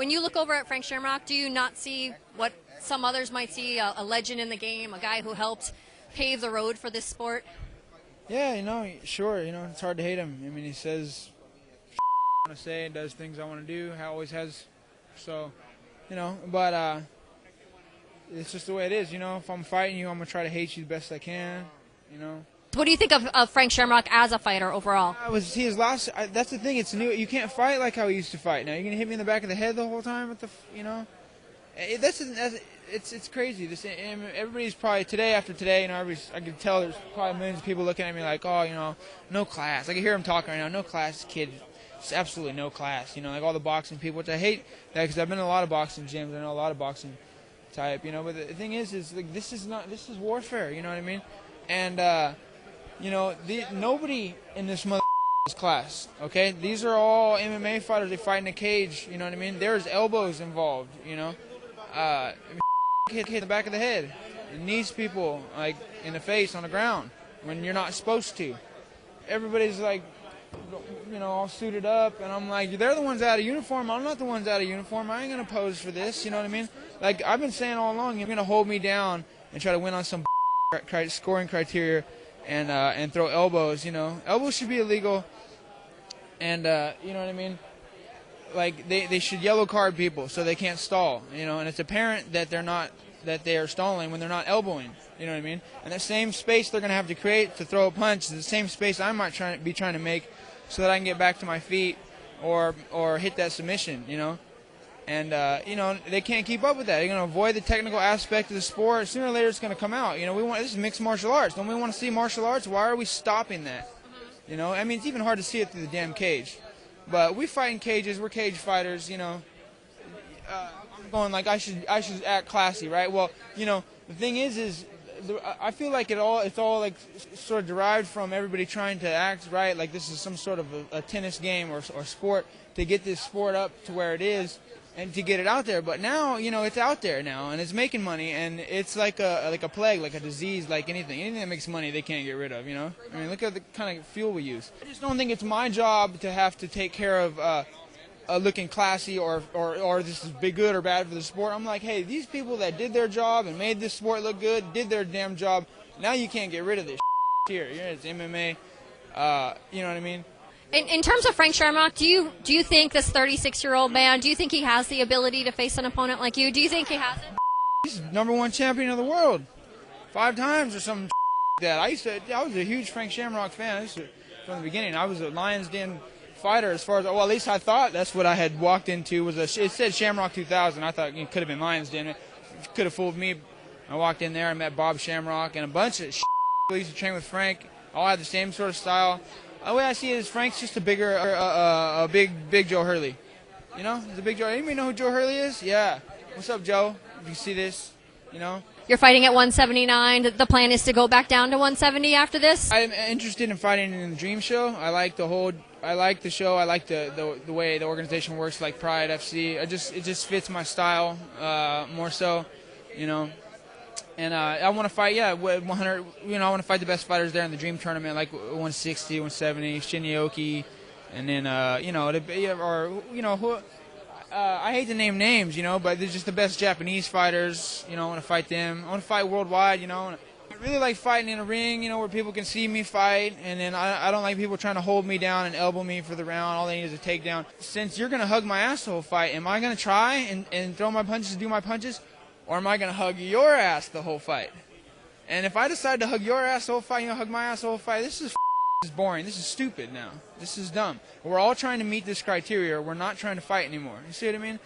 When you look over at Frank Shamrock, do you not see what some others might see, a legend in the game, a guy who helped pave the road for this sport? Yeah, sure, it's hard to hate him. I mean, he says I want to say and does things I want to do. He always has. So, but it's just the way it is, If I'm fighting you, I'm going to try to hate you the best I can, What do you think of Frank Shamrock as a fighter overall? His last. That's the thing. It's new. You can't fight like how he used to fight. Now you're gonna hit me in the back of the head the whole time with It's crazy. Everybody's probably today after today. I can tell there's probably millions of people looking at me like, oh, no class. I can hear him talking right now. No class, kid. Just absolutely no class. Like all the boxing people, which I hate that because I've been in a lot of boxing gyms. I know a lot of boxing type. But the thing is like this is warfare. You know what I mean? And nobody in this class, okay? These are all MMA fighters. They fight in a cage, you know what I mean? There's elbows involved, hit the back of the head. It knees people, like, in the face on the ground when you're not supposed to. Everybody's, like, all suited up, and I'm like, they're the ones out of uniform. I'm not the ones out of uniform. I ain't going to pose for this, you know what I mean? Like, I've been saying all along, you're going to hold me down and try to win on some scoring criteria and throw elbows, Elbows should be illegal, and, you know what I mean? Like, they should yellow card people so they can't stall, and it's apparent that they are stalling when they're not elbowing, you know what I mean? And the same space they're going to have to create to throw a punch is the same space I might be trying to make so that I can get back to my feet or hit that submission, And, they can't keep up with that. They're going to avoid the technical aspect of the sport. Sooner or later, it's going to come out. This is mixed martial arts. Don't we want to see martial arts? Why are we stopping that? I mean, it's even hard to see it through the damn cage. But we fight in cages. We're cage fighters, I'm going like I should act classy, right? Well, the thing is I feel like it's all like sort of derived from everybody trying to act right. Like this is some sort of a tennis game or sport to get this sport up to where it is. And to get it out there, but now it's out there now, and it's making money, and it's like a plague, like a disease, like anything that makes money they can't get rid of. I mean, look at the kind of fuel we use. I just don't think it's my job to have to take care of looking classy or this is good or bad for the sport. I'm like, hey, these people that did their job and made this sport look good did their damn job. Now you can't get rid of this here. It's MMA. You know what I mean? In terms of Frank Shamrock, do you think this 36-year-old man, do you think he has the ability to face an opponent like you? Do you think he has it? He's #1 champion of the world 5 times or something like that. I was a huge Frank Shamrock fan from the beginning. I was a Lions Den fighter as far as, well, at least I thought that's what I had walked into. It said Shamrock 2000. I thought it could have been Lions Den. It could have fooled me. I walked in there, I met Bob Shamrock and a bunch of who used to train with Frank. All had the same sort of style. The way I see it is Frank's just a big Joe Hurley. He's a big Joe. Anybody know who Joe Hurley is? Yeah. What's up, Joe? If you see this, You're fighting at 179. The plan is to go back down to 170 after this? I'm interested in fighting in the Dream Show. I like the show. I like the way the organization works, like Pride FC. It just fits my style more so, And I want to fight, 100. I want to fight the best fighters there in the Dream Tournament, like 160, 170, Shinyaoki, and then I hate to name names, but they're just the best Japanese fighters. I want to fight them. I want to fight worldwide. I really like fighting in a ring, where people can see me fight, and then I don't like people trying to hold me down and elbow me for the round. All they need is a takedown. Since you're gonna hug my ass the whole fight, am I gonna try and throw my punches and do my punches? Or am I going to hug your ass the whole fight? And if I decide to hug your ass the whole fight, hug my ass the whole fight, this is boring. This is stupid now. This is dumb. We're all trying to meet this criteria. We're not trying to fight anymore. You see what I mean?